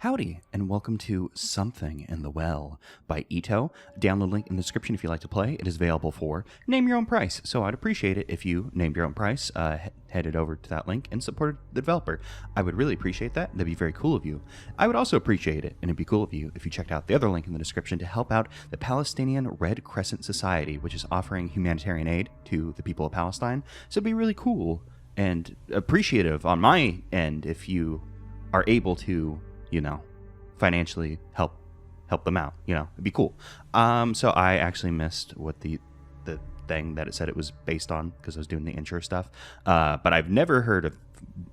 Howdy, and welcome to Something in the Well by Ito. Download link in the description if you'd like to play. It is available for name your own price, so I'd appreciate it if you named your own price, headed over to that link and supported the developer. I would really appreciate that. That'd be very cool of you. I would also appreciate it, and it'd be cool of you if you checked out the other link in the description to help out the Palestinian Red Crescent Society, which is offering humanitarian aid to the people of Palestine. So it'd be really cool and appreciative on my end if you are able to financially help them out. It'd be cool. So I actually missed what the thing that it said it was based on because I was doing the intro stuff. But I've never heard of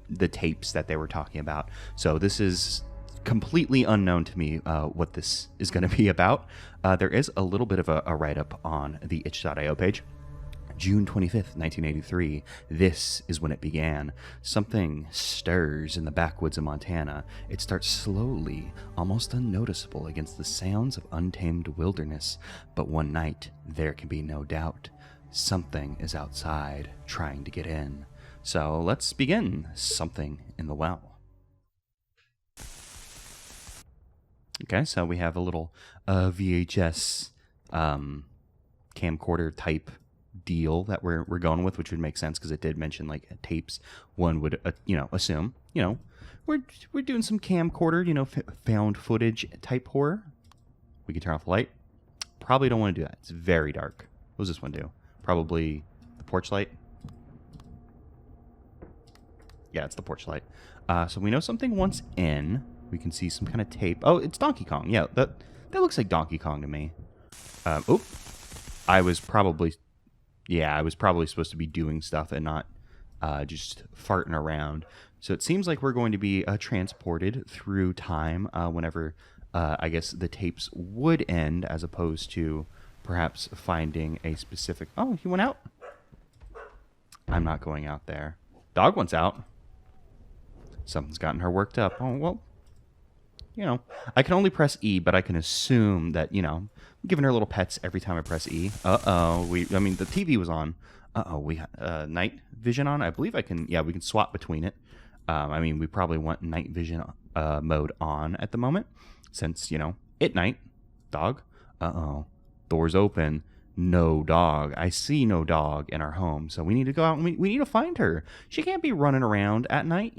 the tapes that they were talking about. So this is completely unknown to me what this is going to be about. There is a little bit of a write-up on the itch.io page. June 25th, 1983. This is when it began. Something stirs in the backwoods of Montana. It starts slowly, almost unnoticeable against the sounds of untamed wilderness. But one night, there can be no doubt, something is outside trying to get in. So let's begin Something in the Well. Okay, so we have a little VHS camcorder type deal that we're going with, which would make sense because it did mention like tapes. One would assume we're doing some camcorder found footage type horror. We can turn off the light. Probably don't want to do that. It's very dark. What does this one do? Probably the porch light. Yeah, it's the porch light. So we know something once in. We can see some kind of tape. Oh, it's Donkey Kong. Yeah, that looks like Donkey Kong to me. I was probably supposed to be doing stuff and not just farting around. So it seems like we're going to be transported through time whenever, I guess, the tapes would end, as opposed to perhaps finding a specific... Oh, he went out? I'm not going out there. Dog wants out. Something's gotten her worked up. Oh, well, I can only press E, but I can assume that, I'm giving her little pets every time I press E. The TV was on. We had night vision on. I believe we can swap between it. We probably want night vision mode on at the moment, since, at night, dog. Doors open. No dog. I see no dog in our home, so we need to go out and we need to find her. She can't be running around at night,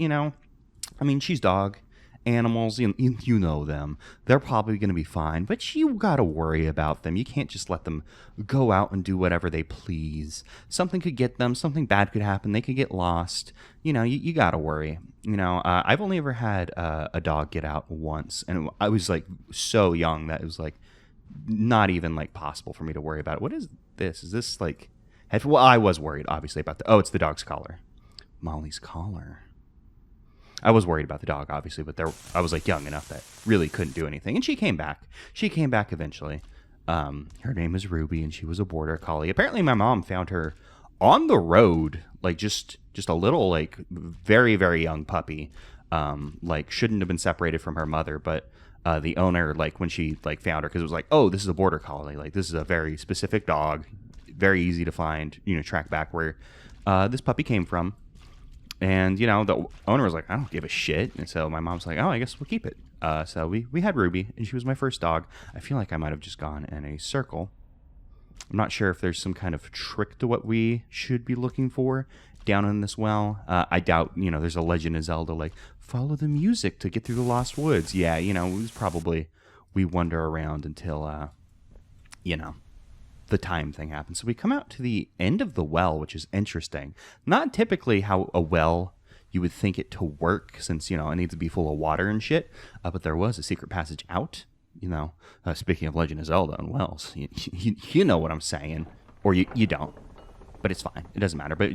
she's dog. Animals, you know them. They're probably going to be fine, but you got to worry about them. You can't just let them go out and do whatever they please. Something could get them. Something bad could happen. They could get lost. You got to worry. I've only ever had a dog get out once, and I was like so young that it was like not even like possible for me to worry about it. What is this? Is this like... Well, I was worried, obviously, about it's the dog's collar. Molly's collar. I was worried about the dog, obviously, but I was like young enough that really couldn't do anything. And she came back. She came back eventually. Her name is Ruby, and she was a border collie. Apparently, my mom found her on the road, like just a little, like very, very young puppy. Shouldn't have been separated from her mother, but the owner, like when she like found her, because it was like, oh, this is a border collie. Like this is a very specific dog, very easy to find. Track back where this puppy came from. And, the owner was like, I don't give a shit. And so my mom's like, oh, I guess we'll keep it. So we had Ruby, and she was my first dog. I feel like I might have just gone in a circle. I'm not sure if there's some kind of trick to what we should be looking for down in this well. I doubt, there's a Legend of Zelda, like, follow the music to get through the Lost Woods. Yeah, it was probably, we wander around until, the time thing happens. So we come out to the end of the well, which is interesting. Not typically how a well you would think it to work, since it needs to be full of water and shit. But there was a secret passage out. Speaking of Legend of Zelda and wells, you know what I'm saying, or you don't. But it's fine. It doesn't matter. But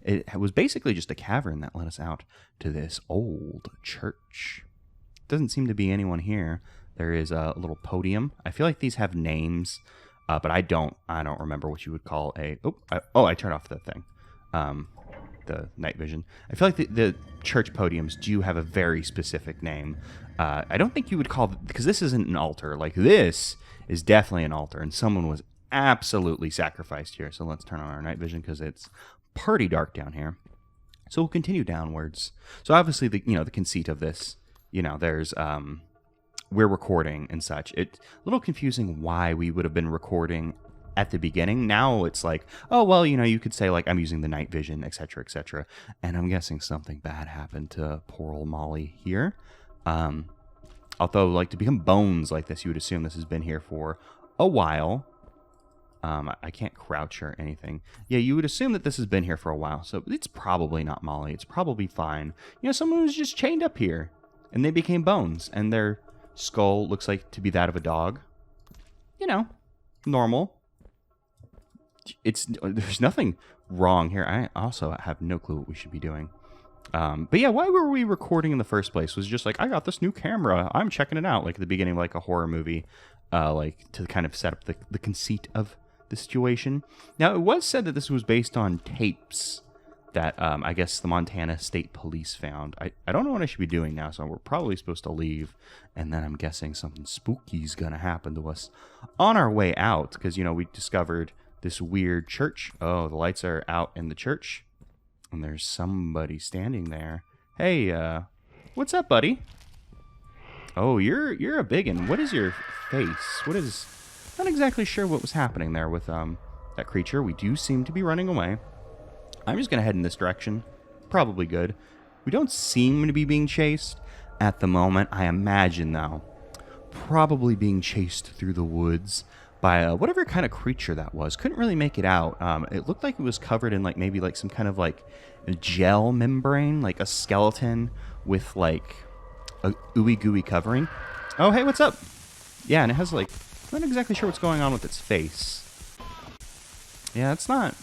it was basically just a cavern that led us out to this old church. Doesn't seem to be anyone here. There is a little podium. I feel like these have names. But I don't remember what you would call a... I turned off the thing. The night vision. I feel like the church podiums do have a very specific name. I don't think you would call... Because this isn't an altar. Like, this is definitely an altar. And someone was absolutely sacrificed here. So let's turn on our night vision because it's pretty dark down here. So we'll continue downwards. So obviously, the conceit of this you know, there's we're recording and such. It's a little confusing why we would have been recording at the beginning. Now it's like, oh, well, you know, you could say like I'm using the night vision, etc., etc. And I'm guessing something bad happened to poor old Molly here. Although, like, to become bones like this, you would assume this has been here for a while. I can't crouch or anything. Yeah, you would assume that this has been here for a while. So it's probably not Molly. It's probably fine. You know, someone was just chained up here and they became bones and their skull looks like to be that of a dog. You know, normal. There's nothing wrong here. I also have no clue what we should be doing. But yeah, why were we recording in the first place? Was just like, I got this new camera. I'm checking it out. Like at the beginning of like a horror movie, like to kind of set up the conceit of the situation. Now, it was said that this was based on tapes that I guess the Montana State Police found. I don't know what I should be doing now, so we're probably supposed to leave. And then I'm guessing something spooky's going to happen to us on our way out. Because, you know, we discovered this weird church. Oh, the lights are out in the church. And there's somebody standing there. Hey, what's up, buddy? Oh, you're a biggin. What is your face? What is... Not exactly sure what was happening there with that creature. We do seem to be running away. I'm just gonna head in this direction. Probably good. We don't seem to be being chased at the moment. I imagine, though, probably being chased through the woods by whatever kind of creature that was. Couldn't really make it out. It looked like it was covered in like maybe like some kind of like gel membrane, like a skeleton with like a ooey gooey covering. Oh, hey, what's up? Yeah, and it has like, I'm not exactly sure what's going on with its face. Yeah, it's not.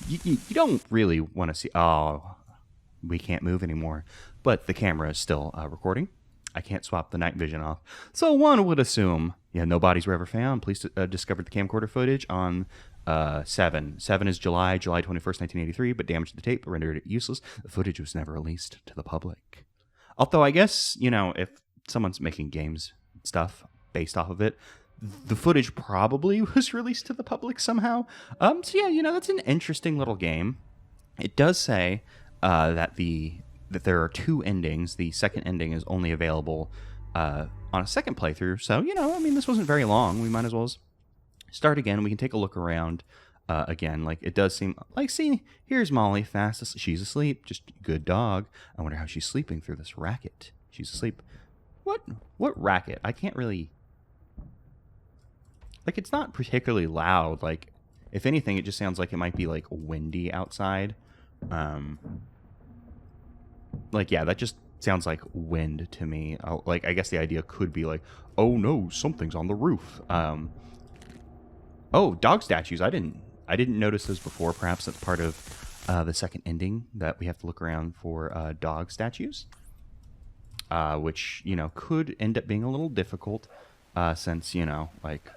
You don't really want to see. Oh, we can't move anymore, but the camera is still recording. I can't swap the night vision off. So one would assume, yeah, no bodies were ever found. Police discovered the camcorder footage on 7. 7 is July 21st, 1983, but damaged the tape, rendered it useless. The footage was never released to the public. Although I guess, you know, if someone's making games stuff based off of it, the footage probably was released to the public somehow. So yeah, you know, that's an interesting little game. It does say that there are 2 endings. The second ending is only available on a second playthrough. So, you know, I mean, this wasn't very long. We might as well start again. We can take a look around again. Like, it does seem like, see, here's Molly fast asleep. She's asleep. Just good dog. I wonder how she's sleeping through this racket. She's asleep. What racket? I can't really... Like, it's not particularly loud. Like, if anything, it just sounds like it might be, like, windy outside. Like, yeah, that just sounds like wind to me. Like, I guess the idea could be like, oh no, something's on the roof. Oh, dog statues. I didn't notice those before. Perhaps that's part of the second ending, that we have to look around for dog statues. Which, you know, could end up being a little difficult, since, you know, like,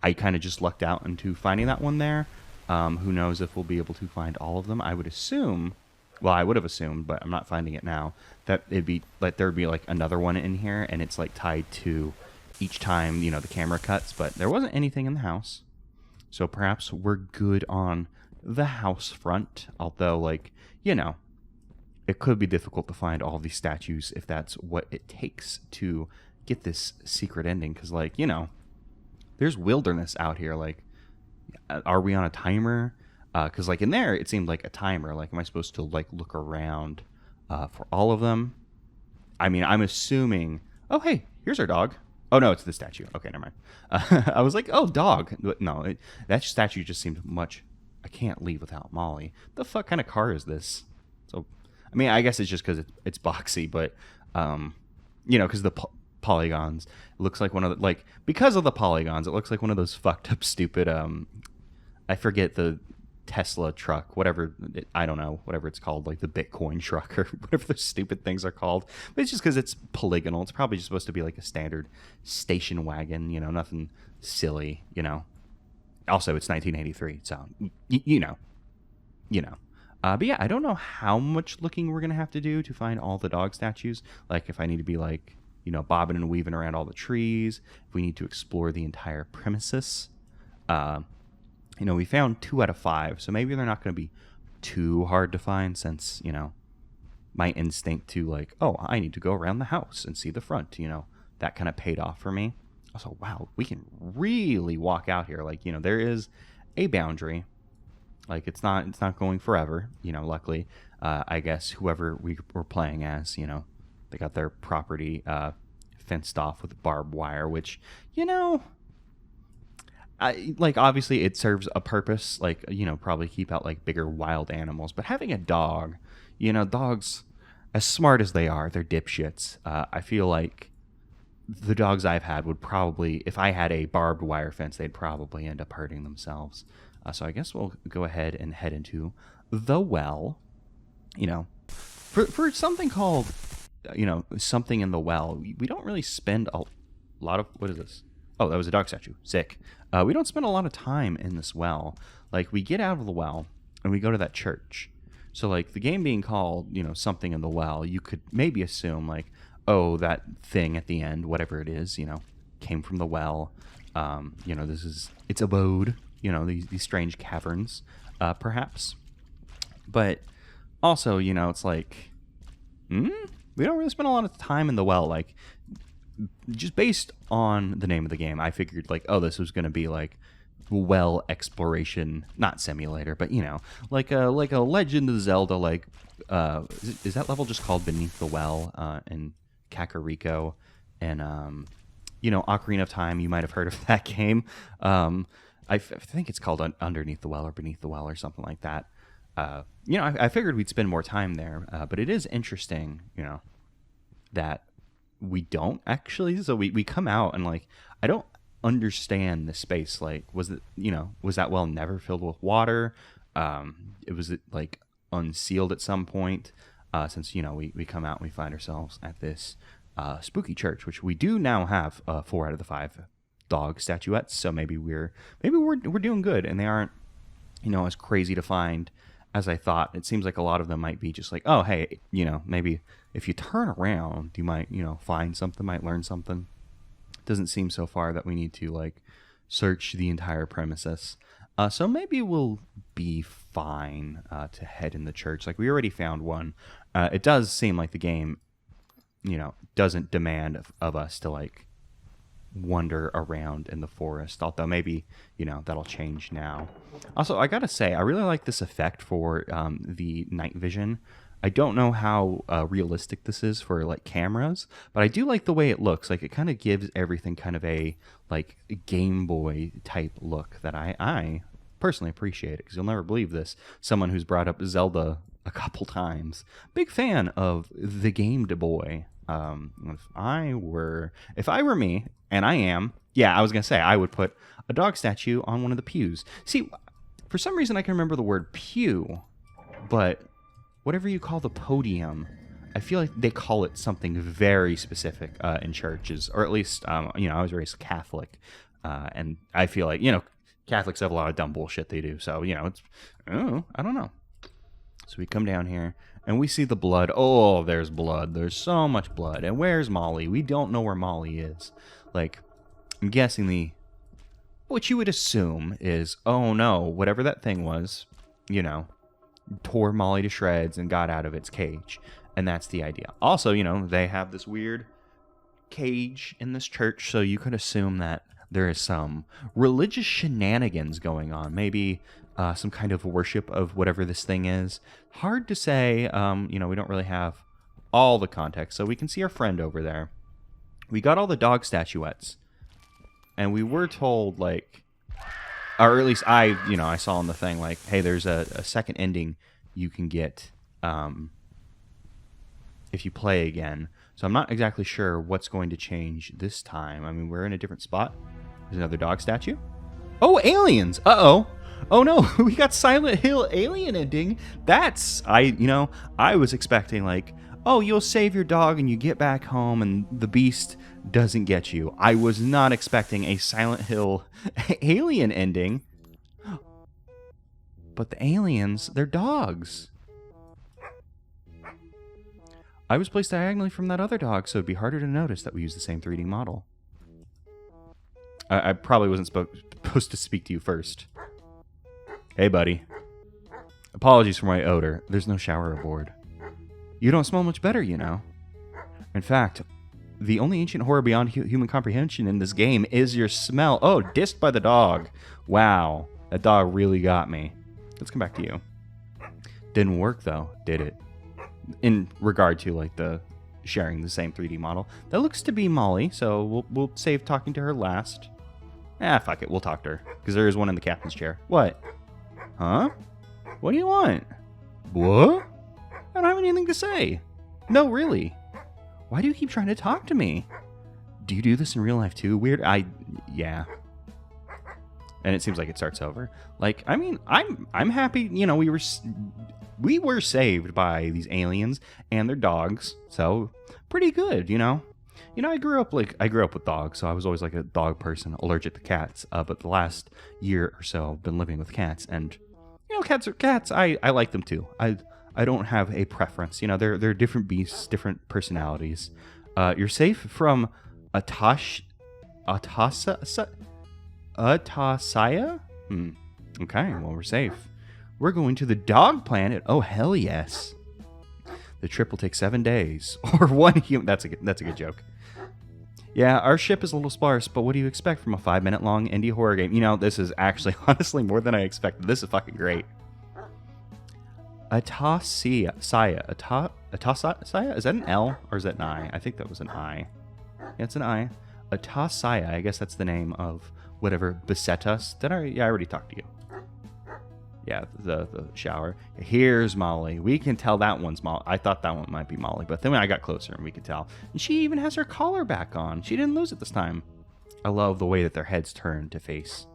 I kind of just lucked out into finding that one there. Who knows if we'll be able to find all of them. I would assume, well, I would have assumed, but I'm not finding it now, that it'd be like there'd be like another one in here, and it's like tied to each time, you know, the camera cuts. But there wasn't anything in the house, so perhaps we're good on the house front. Although, like, you know, it could be difficult to find all these statues if that's what it takes to get this secret ending. Because, like, you know, there's wilderness out here. Like, are we on a timer? Because, like, in there, it seemed like a timer. Like, am I supposed to, like, look around for all of them? I mean, I'm assuming... Oh, hey, here's our dog. Oh, no, it's the statue. Okay, never mind. I was like, oh, dog. No, that statue just seemed much... I can't leave without Molly. The fuck kind of car is this? So, I mean, I guess it's just because it's boxy, but, you know, because the... polygons, it looks like one of the, like, because of the polygons, it looks like one of those fucked up stupid I forget the Tesla truck, whatever, I don't know, whatever it's called, like the Bitcoin truck or whatever those stupid things are called. But it's just because it's polygonal. It's probably just supposed to be like a standard station wagon, you know, nothing silly, you know. Also, it's 1983, so you know. But yeah, I don't know how much looking we're gonna have to do to find all the dog statues. Like, if I need to be like, you know, bobbing and weaving around all the trees, if we need to explore the entire premises. You know, we found 2 out of 5, so maybe they're not going to be too hard to find since, you know, my instinct to like, oh, I need to go around the house and see the front, you know, that kind of paid off for me. Also, wow, we can really walk out here. Like, you know, there is a boundary. Like, it's not going forever, you know, luckily. I guess whoever we were playing as, you know, they got their property fenced off with barbed wire, which, you know, like, obviously it serves a purpose, like, you know, probably keep out like bigger wild animals. But having a dog, you know, dogs, as smart as they are, they're dipshits. I feel like the dogs I've had would probably, if I had a barbed wire fence, they'd probably end up hurting themselves. So I guess we'll go ahead and head into the well. You know, for something called, you know, something in the well, we don't really spend a lot of, what is this? Oh, that was a dog statue. Sick. We don't spend a lot of time in this well. Like, we get out of the well and we go to that church. So, like, the game being called, you know, something in the well, you could maybe assume, like, oh, that thing at the end, whatever it is, you know, came from the well. You know, this is its abode, you know, these strange caverns, perhaps. But also, you know, it's like, we don't really spend a lot of time in the well. Like, just based on the name of the game, I figured, like, oh, this was going to be, like, well exploration, not simulator, but, you know, like a Legend of Zelda, like, is that level just called Beneath the Well, in Kakariko? And, you know, Ocarina of Time, you might have heard of that game. I think it's called Underneath the Well or Beneath the Well or something like that. You know, I figured we'd spend more time there, but it is interesting, you know, that we don't actually. So we come out and, like, I don't understand the space. Like, was it, you know, was that well never filled with water? It was, like, unsealed at some point, since, you know, we come out and we find ourselves at this spooky church, which we do now have 4 out of the 5 dog statuettes. So maybe we're doing good, and they aren't, you know, as crazy to find as I thought. It seems like a lot of them might be just like, oh, hey, you know, maybe if you turn around, you might, you know, find something, might learn something. It doesn't seem so far that we need to, like, search the entire premises. So maybe we'll be fine to head in the church. Like, we already found one. It does seem like the game, you know, doesn't demand of us to, like, wander around in the forest, although maybe, you know, that'll change now. Also, I gotta say, I really like this effect for the night vision. I don't know how realistic this is for, like, cameras, but I do like the way it looks. Like, it kind of gives everything kind of a, like, Game Boy type look that I personally appreciate it, because you'll never believe this. Someone who's brought up Zelda a couple times, big fan of the Game Boy. If I were me, and I am, yeah, I was gonna say I would put a dog statue on one of the pews. See, for some reason I can remember the word pew, but whatever you call the podium, I feel like they call it something very specific in churches, or at least, you know, I was raised Catholic, and I feel like, you know, Catholics have a lot of dumb bullshit they do. So, you know, it's, oh, I don't know. So we come down here and we see the blood. Oh, there's blood. There's so much blood. And where's Molly? We don't know where Molly is. Like, I'm guessing what you would assume is, oh no, whatever that thing was, you know, tore Molly to shreds and got out of its cage. And that's the idea. Also, you know, they have this weird cage in this church, so you could assume that there is some religious shenanigans going on. Maybe some kind of worship of whatever this thing is. Hard to say. You know, we don't really have all the context. So we can see our friend over there. We got all the dog statuettes. And we were told, like, or at least I saw on the thing, like, hey, there's a second ending you can get if you play again. So I'm not exactly sure what's going to change this time. I mean, we're in a different spot. There's another dog statue. Oh, aliens! Uh-oh. Oh no, we got Silent Hill alien ending. I was expecting, like, oh, you'll save your dog and you get back home and the beast doesn't get you. I was not expecting a Silent Hill alien ending. But the aliens, they're dogs. I was placed diagonally from that other dog, so it'd be harder to notice that we use the same 3D model. I probably wasn't supposed to speak to you first. Hey, buddy. Apologies for my odor. There's no shower aboard. You don't smell much better, you know. In fact, the only ancient horror beyond human comprehension in this game is your smell. Oh, dissed by the dog. Wow, that dog really got me. Let's come back to you. Didn't work though, did it? In regard to like the sharing the same 3D model. That looks to be Molly, so we'll save talking to her last. Fuck it, we'll talk to her because there is one in the captain's chair. What? Huh? What do you want? What? I don't have anything to say. No, really. Why do you keep trying to talk to me? Do you do this in real life too? Weird. Yeah. And it seems like it starts over. Like, I mean, I'm happy. You know, we were saved by these aliens and their dogs, so pretty good. You know, I grew up with dogs, so I was always like a dog person, allergic to cats. But the last year or so, I've been living with cats, and you know, cats are cats. I like them too. I don't have a preference. You know, they're different beasts, different personalities. You're safe from Atasaya? Okay, well, we're safe. We're going to the dog planet. Oh, hell yes. The trip will take 7 days. Or 1 human. That's a good joke. Yeah, our ship is a little sparse, but what do you expect from a 5-minute long indie horror game? You know, this is actually, honestly, more than I expected. This is fucking great. Atasaya. Atasaya? Is that an L or is that an I? I think that was an I. Yeah, it's an I. Atasaya. I guess that's the name of whatever beset us. I already talked to you. Yeah, the shower. Here's Molly. We can tell that one's Molly. I thought that one might be Molly, but then when I got closer and we could tell. And she even has her collar back on. She didn't lose it this time. I love the way that their heads turn to face.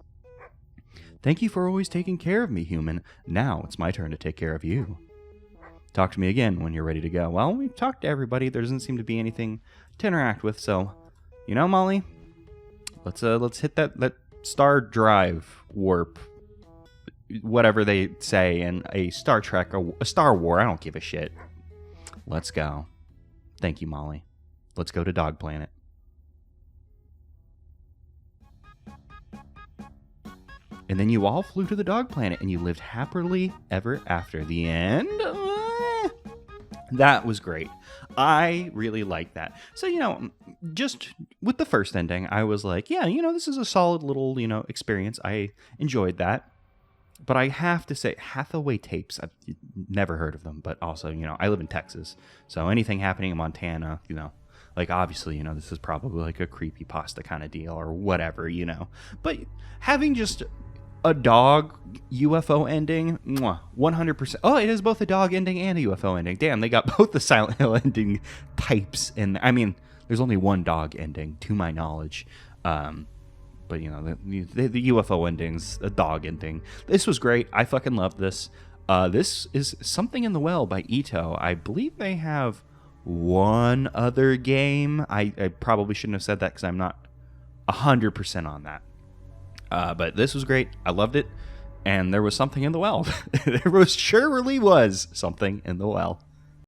Thank you for always taking care of me, human. Now it's my turn to take care of you. Talk to me again when you're ready to go. Well, we've talked to everybody. There doesn't seem to be anything to interact with, so you know, Molly, let's hit that star drive warp, whatever they say in a Star Trek or a Star War. I don't give a shit. Let's go. Thank you, Molly. Let's go to Dog Planet. And then you all flew to the Dog Planet and you lived happily ever after. The end? That was great. I really liked that. So, you know, just with the first ending, I was like, yeah, you know, this is a solid little, you know, experience. I enjoyed that. But I have to say, Hathaway Tapes, I've never heard of them. But also, you know, I live in Texas. So anything happening in Montana, you know, like obviously, you know, this is probably like a creepypasta kind of deal or whatever, you know. But having just a dog UFO ending, 100%. Oh, it is both a dog ending and a UFO ending. Damn, they got both the Silent Hill ending types in. I mean, there's only one dog ending, to my knowledge. But, you know, the UFO ending's a dog ending. This was great. I fucking loved this. This is Something in the Well by Ito. I believe they have one other game. I probably shouldn't have said that because I'm not 100% on that. But this was great. I loved it. And there was something in the well. Surely was something in the well.